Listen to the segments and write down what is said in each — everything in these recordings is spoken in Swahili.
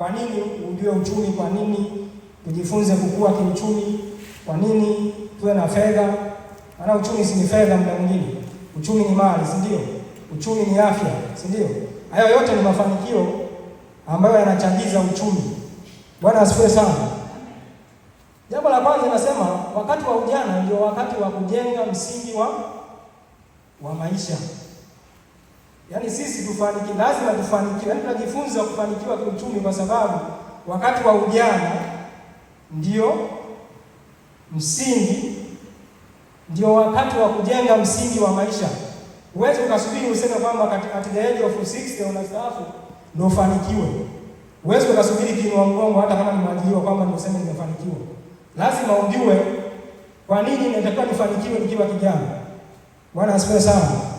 kwa nini ujue uchumi, kwa nini tujifunze kukua kiuchumi, kwa nini tuwe na fedha. Maana uchumi si ni fedha, muda mwingine uchumi ni mali, si ndio? Uchumi ni afya, si ndio? Hayo yote ni mafanikio ambayo yanachangiza uchumi. Bwana asifiwe sana. Jambo la kwanza nasema wakati wa ujana ndio wakati wa kujenga msingi wa maisha. Yaani sisi tufanikiwe, lazima tufanikiwe. Yaani tunajifunza kufanikiwa kiuchumi kwa sababu wakati wa ujana ndio msingi, ndio wakati wa kujenga msingi wa maisha. Huwezi ukasubiri useme kwamba at the age of 60 unastaafu ndio ufanikiwe. Huwezi ukasubiri kinua mgongo hata kama ni mwajiriwa kwamba ndio useme nimefanikiwa. Lazima ujue kwa nini natakiwa nifanikiwe nikiwa kijana. Bwana asifiwe sana.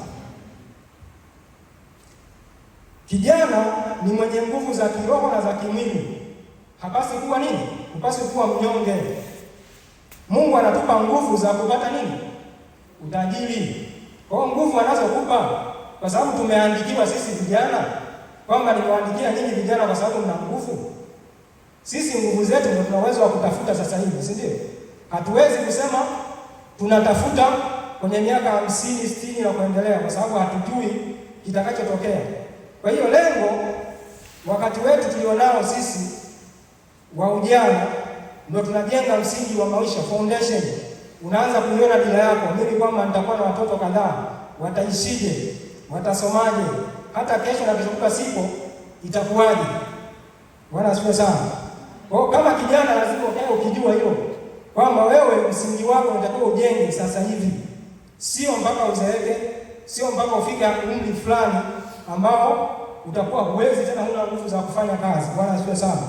Kijana ni mwenye nguvu za kiroho na za kimwili. Hapasi kuwa nini? Hapasi kuwa mnyonge. Mungu anatupa nguvu za kupata nini? Utajiri. Kwa nguvu anazokupa kwa sababu tumeandikiwa sisi vijana kwamba nimewaandikia nyinyi vijana kwa sababu mna nguvu. Sisi nguvu zetu ndio tuna uwezo wa kutafuta sasa hivi, si ndio? Hatuwezi kusema tunatafuta kwenye miaka 50, 60 na kuendelea kwa sababu hatujui kitakachotokea. Kwa hiyo lengo wakati wetu tulionao sisi wa ujana ndio tunajenga msingi wa maisha, foundation. Unaanza kuiona bila yako, mimi kwamba nitakuwa na watoto kadhaa, wataishije, watasomaje, hata kesho na kesho siku itakuwaje. Bwana asifiwe sana. Kwa kama kijana lazima ukae ukijua hilo kwamba wewe msingi wako unatakiwa ujenge sasa hivi. Sio mpaka uzeeke, sio mpaka ufike umri fulani ambao utakuwa huwezi tena, huna nguvu za kufanya kazi. Bwana asifiwe sana.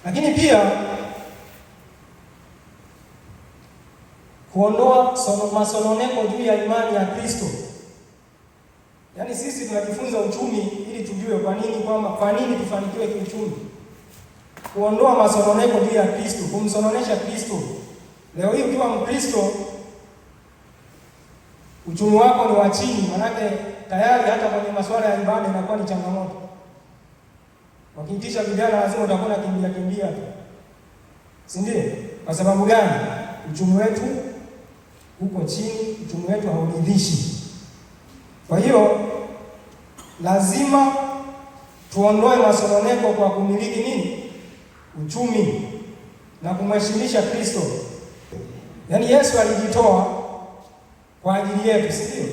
Lakini pia kuondoa masononeko juu ya imani ya Kristo. Yaani sisi tunajifunza uchumi ili tujue kwa nini tufanikiwe kiuchumi. Kuondoa masononeko juu ya Kristo, kumsononesha Kristo. Leo hii ukiwa Mkristo uchumi wako ni wa chini, manake tayari hata kwenye masuala ya ibada inakuwa ni changamoto. Wakiitisha vijana lazima utakuwa kimbia tu. Si ndio? Kwa sababu gani? Uchumi wetu uko chini, uchumi wetu hauridhishi. Kwa hiyo lazima tuondoe masononeko kwa kumiliki nini? Uchumi na kumheshimisha Kristo. Yaani Yesu alijitoa kwa ajili yetu, si ndio?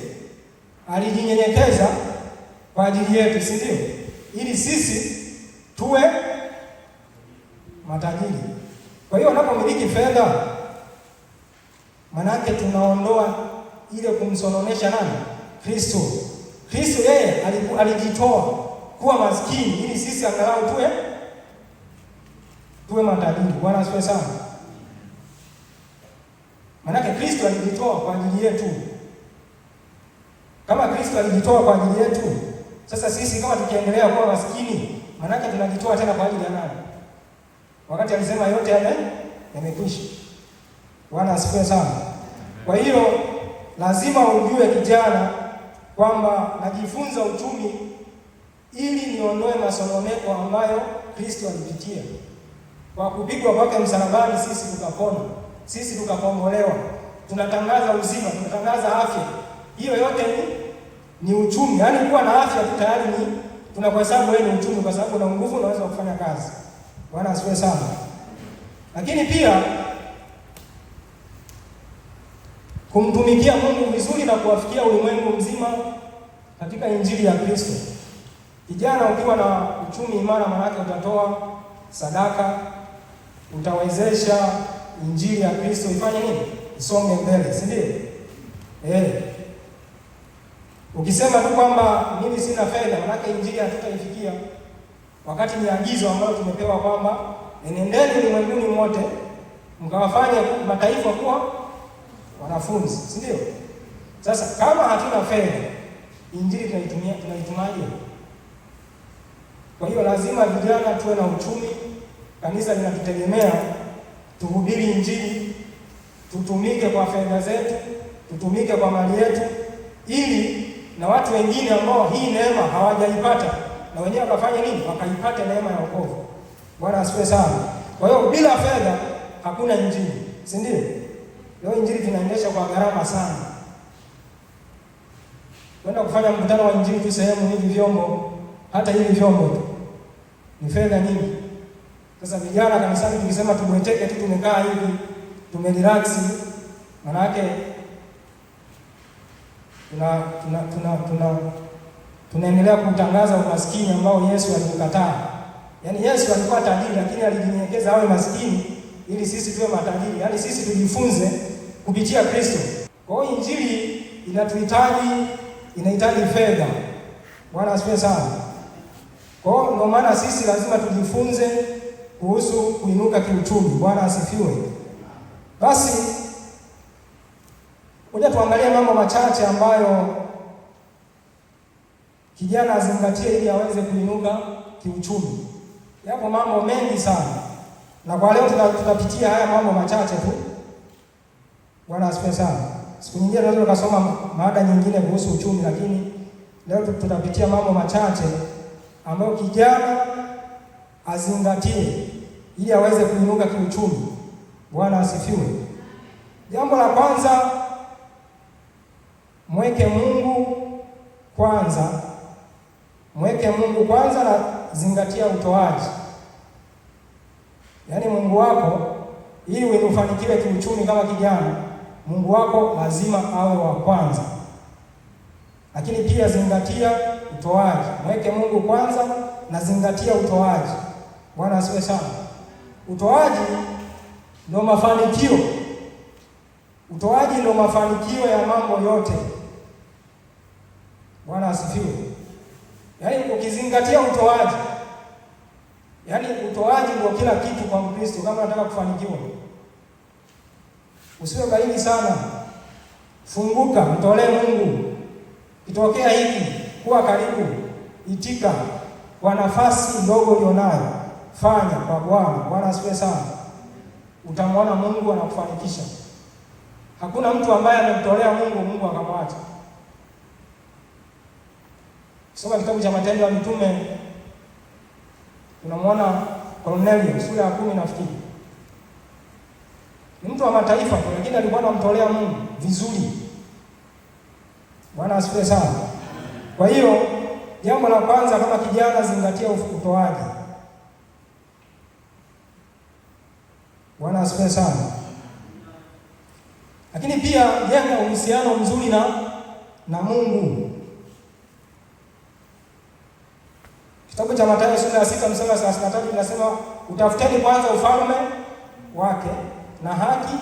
Alijinyenyekeza kwa ajili yetu, si ndio? Ili sisi tuwe matajiri. Kwa hiyo unapomiliki fedha, manake tunaondoa ile kumsononesha nani? Kristo. Kristo yeye alijitoa kuwa maskini ili sisi angalau tuwe matajiri. Bwana asifiwe sana. Manake Kristo alijitoa kwa ajili yetu. Kama Kristo alijitoa kwa ajili yetu, sasa sisi kama tukiendelea kuwa maskini, manake tunajitoa tena kwa ajili ya nani? Wakati alisema yote yamekwisha. Bwana asifiwe sana. Kwa hiyo lazima ujue kijana kwamba najifunza uchumi ili niondoe masononeko ambayo Kristo alipitia. Kwa kupigwa kwake msalabani sisi tukapona, sisi tukakombolewa. Tunatangaza uzima, tunatangaza afya. Hiyo yote ni uchumi. Yaani kuwa na afya tayari tunakuhesabu wewe ni uchumi kwa sababu una nguvu, unaweza kufanya kazi. Bwana asifiwe sana. Lakini pia kumtumikia Mungu vizuri na kuwafikia ulimwengu mzima katika injili ya Kristo. Kijana ukiwa na uchumi imara, maana utatoa sadaka, utawezesha injili ya Kristo ifanye nini? Isonge mbele, si ndio? Ukisema tu kwamba mimi sina fedha, maana injili hatutaifikia. Wakati ni agizo ambalo tumepewa kwamba enendeni ulimwenguni mote mkawafanye mataifa kuwa wanafunzi, si ndio? Sasa kama hatuna fedha, injili tunaitumaje? Kwa hiyo lazima vijana tuwe na uchumi. Kanisa linatutegemea tuhubiri injili, tutumike kwa fedha zetu, tutumike kwa mali yetu ili watu wengine ambao hii neema hawajaipata, na wenyewe wakafanya nini? Wakaipata neema ya wokovu. Bwana asifiwe sana. Kwa hiyo bila fedha hakuna injili, si ndio? Leo injili tunaendesha kwa gharama sana. Kwenda kufanya mkutano wa injili tu sehemu hivi vyombo, hata hivi vyombo tu ni fedha nyingi. Sasa vijana kanisani tukisema tubweteke tu tumekaa hivi, tumerelax, maana yake tunaendelea kutangaza umaskini ambao Yesu alikataa. Yaani Yesu alikuwa tajiri lakini alijinyenyekeza awe maskini ili sisi tuwe matajiri. Yaani sisi tujifunze kupitia Kristo. Kwa hiyo injili inahitaji fedha. Bwana asifiwe sana. Kwa hiyo ndio maana sisi lazima tujifunze kuhusu kuinuka kiuchumi. Bwana asifiwe. Basi ngoja tuangalie mambo machache ambayo kijana azingatie ili aweze kuinuka kiuchumi. Yapo mambo mengi sana, na kwa leo tutapitia haya mambo machache tu. Bwana asifiwe sana. Siku nyingine tunaweza kusoma mada nyingine kuhusu uchumi, lakini leo tutapitia mambo machache ambayo kijana azingatie ili aweze kuinuka kiuchumi. Bwana asifiwe. Jambo la kwanza, mweke Mungu kwanza. Mweke Mungu kwanza na zingatia utoaji. Yaani Mungu wako ili ufanikiwe kiuchumi kama kijana, Mungu wako lazima awe wa kwanza. Lakini pia zingatia utoaji. Mweke Mungu kwanza na zingatia utoaji. Bwana asifiwe sana. Utoaji ndio mafanikio. Utoaji ndio mafanikio ya mambo yote. Bwana asifiwe. Yaani ukizingatia utoaji, yaani utoaji ndio kila kitu kwa Mkristo kama unataka kufanikiwa. Usiwe baini sana. Funguka, mtolee Mungu. Kitokea hiki, kuwa karibu, itika kwa nafasi ndogo ulionayo. Fanya kwa Bwana. Bwana asifiwe sana. Utamwona Mungu anakufanikisha. Hakuna mtu ambaye amemtolea Mungu akamwacha. Soma kitabu cha Matendo ya Mitume, tunamwona Kornelio sura ya 10 nafikiri. Ni mtu wa mataifa tu, lakini alikuwa anamtolea Mungu vizuri. Bwana asifiwe sana. Kwa hiyo jambo la kwanza kama kijana, zingatia utoaji. Bwana asifiwe sana. Lakini pia jenga uhusiano mzuri na Mungu. Kitabu cha Mathayo sura ya 6 mstari wa 33 inasema, utafuteni kwanza ufalme wake na haki,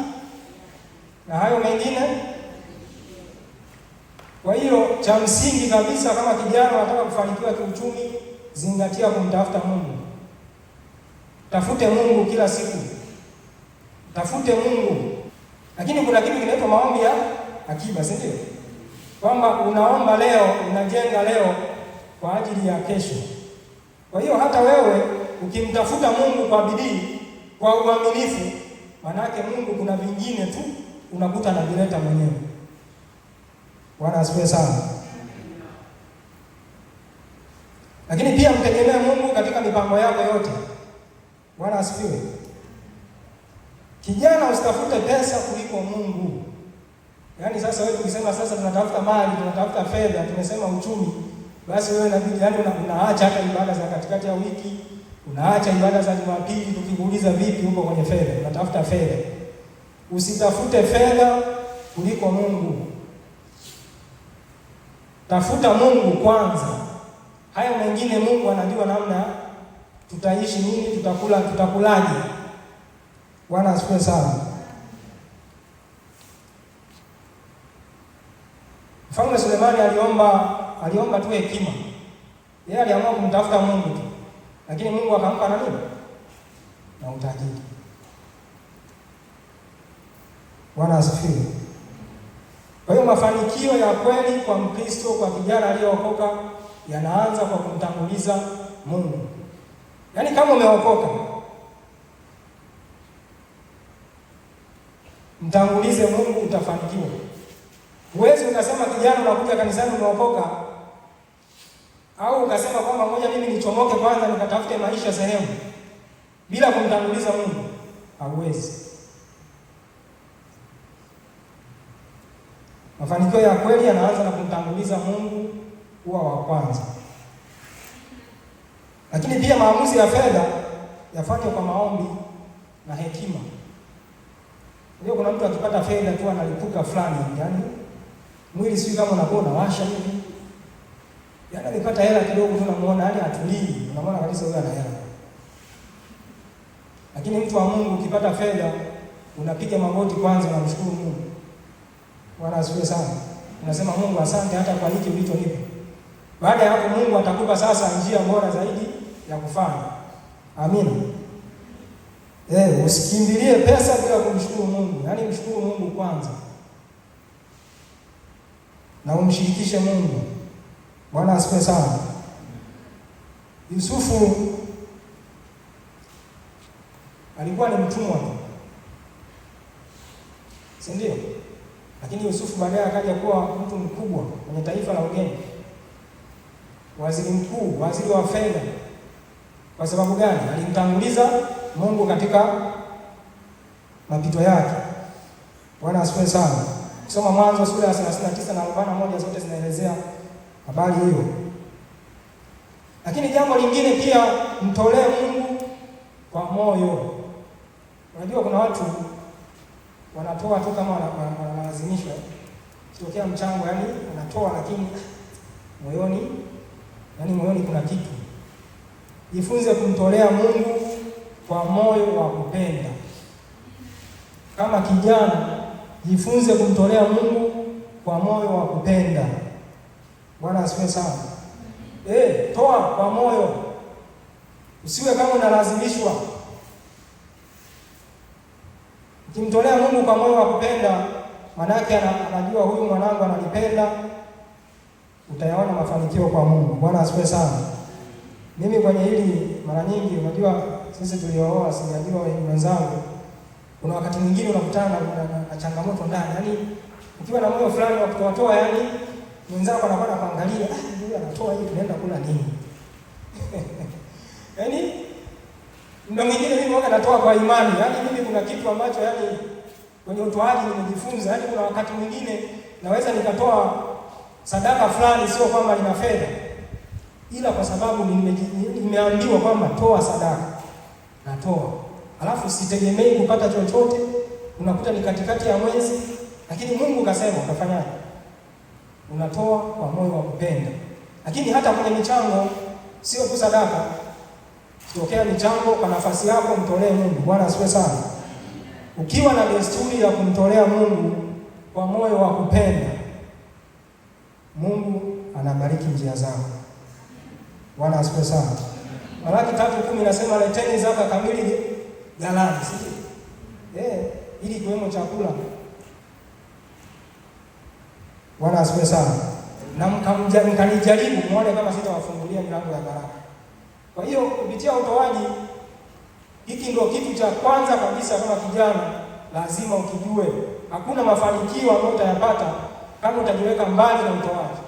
na hayo mengine. Kwa hiyo cha msingi kabisa kama kijana unataka kufanikiwa kiuchumi, zingatia kumtafuta Mungu. Tafute Mungu kila siku. Tafute Mungu. Lakini kuna kitu kinaitwa maombi ya akiba, si ndio? Kwamba unaomba leo, unajenga leo kwa ajili ya kesho. Kwa hiyo hata wewe ukimtafuta Mungu kwa bidii, kwa uaminifu, manake Mungu kuna vingine tu unakuta anavileta mwenyewe. Bwana asifiwe sana. Lakini pia mtegemee Mungu katika mipango yako yote. Bwana asifiwe. Kijana, usitafute pesa kuliko Mungu. Yaani sasa wewe ukisema sasa tunatafuta mali, tunatafuta fedha, tumesema uchumi, basi wewe inabidi yaani unaacha hata ibada za katikati ya wiki, unaacha ibada za Jumapili. Tukikuuliza vipi huko kwenye fedha, unatafuta fedha. Usitafute fedha kuliko Mungu. Tafuta Mungu kwanza. Hayo mengine Mungu anajua namna tutaishi nini, tutakulaje. Bwana asifiwe sana. Mfalme Sulemani aliomba tu hekima. Yeye aliamua kumtafuta Mungu tu. Lakini Mungu akampa na nini? Na utajiri. Bwana asifiwe. Kwa hiyo mafanikio ya kweli kwa Mkristo, kwa kijana aliyeokoka, yanaanza kwa kumtanguliza Mungu. Yaani kama umeokoka, mtangulize Mungu, utafanikiwa. Huwezi ukasema kijana unakuja kanisani umeokoka, au ukasema kwamba ngoja mimi nichomoke kwanza nikatafute maisha sehemu bila kumtanguliza Mungu, hauwezi. Mafanikio ya kweli yanaanza na kumtanguliza Mungu kuwa wa kwanza. Lakini pia maamuzi ya fedha yafanywe kwa maombi na hekima. Ndio kuna mtu akipata fedha tu analipuka fulani, yani mwili sio kama unakuwa unawasha hivi. Yaani alipata hela kidogo tu unamuona hali atulii, unamwona kabisa huyo ana hela. Lakini mtu wa Mungu ukipata fedha unapiga magoti kwanza na kumshukuru Mungu. Bwana asifiwe sana. Unasema Mungu asante hata kwa hiki ulichonipa. Baada ya hapo Mungu atakupa sasa njia bora zaidi ya kufanya. Amina. Usikimbilie pesa bila kumshukuru Mungu. Yaani mshukuru Mungu kwanza. Na umshirikishe Mungu. Bwana asifiwe sana. Yusufu alikuwa ni mtumwa, si ndio? Lakini Yusufu baadaye akaja kuwa mtu mkubwa kwenye taifa la ugeni, waziri mkuu, waziri wa fedha. Kwa sababu gani? Alimtanguliza Mungu katika mapito yake. Bwana asifiwe sana. Kusoma Mwanzo sura ya 39 na 41 zote zinaelezea habari hiyo. Lakini jambo lingine pia, mtolee Mungu kwa moyo. Unajua kuna watu wanatoa tu kama wanalazimishwa. Kitokea mchango, yani anatoa lakini moyoni kuna kitu. Jifunze kumtolea Mungu kwa moyo wa kupenda. Kama kijana, jifunze kumtolea Mungu kwa moyo wa kupenda. Bwana asifiwe sana. Toa kwa moyo. Usiwe kama unalazimishwa. Ukimtolea Mungu kwa moyo wa kupenda, maana yake anajua huyu mwanangu ananipenda, utayaona mafanikio kwa Mungu. Bwana asifiwe sana. Mimi kwenye hili mara nyingi, unajua sisi tuliooa, sijajua wenzangu, kuna wakati mwingine unakutana na changamoto ndani. Yaani ukiwa na moyo fulani wa kutoa, yani mwenzako anakuwa anaangalia, huyu anatoa hivi, tunaenda kula nini? Yaani ndio mwingine mimi mwaka natoa kwa imani. Yaani mimi kuna kitu ambacho yani kwenye utoaji nimejifunza. Yaani kuna wakati mwingine naweza nikatoa sadaka fulani, sio kwamba nina fedha, ila kwa sababu nimeambiwa kwamba toa sadaka, natoa. Alafu sitegemei kupata chochote, unakuta ni katikati ya mwezi, lakini Mungu kasema utafanyaje? Unatoa kwa moyo wa kupenda. Lakini hata kwenye michango, sio tu sadaka. Kitokea michango, kwa nafasi yako mtolee Mungu. Bwana asifiwe sana. Ukiwa na desturi ya kumtolea Mungu kwa moyo wa kupenda, Mungu anabariki njia zako. Bwana asifiwe sana. Malaki 3:10 inasema leteni zaka kamili ghalani, sio? Ili kuwemo chakula. Bwana asifiwe sana. Na mkanijaribu muone kama sitawafungulia milango ya baraka. Kwa hiyo kupitia utoaji, hiki ndio kitu cha kwanza kabisa kama kijana lazima ukijue. Hakuna mafanikio ambayo utayapata kama utajiweka mbali na utoaji.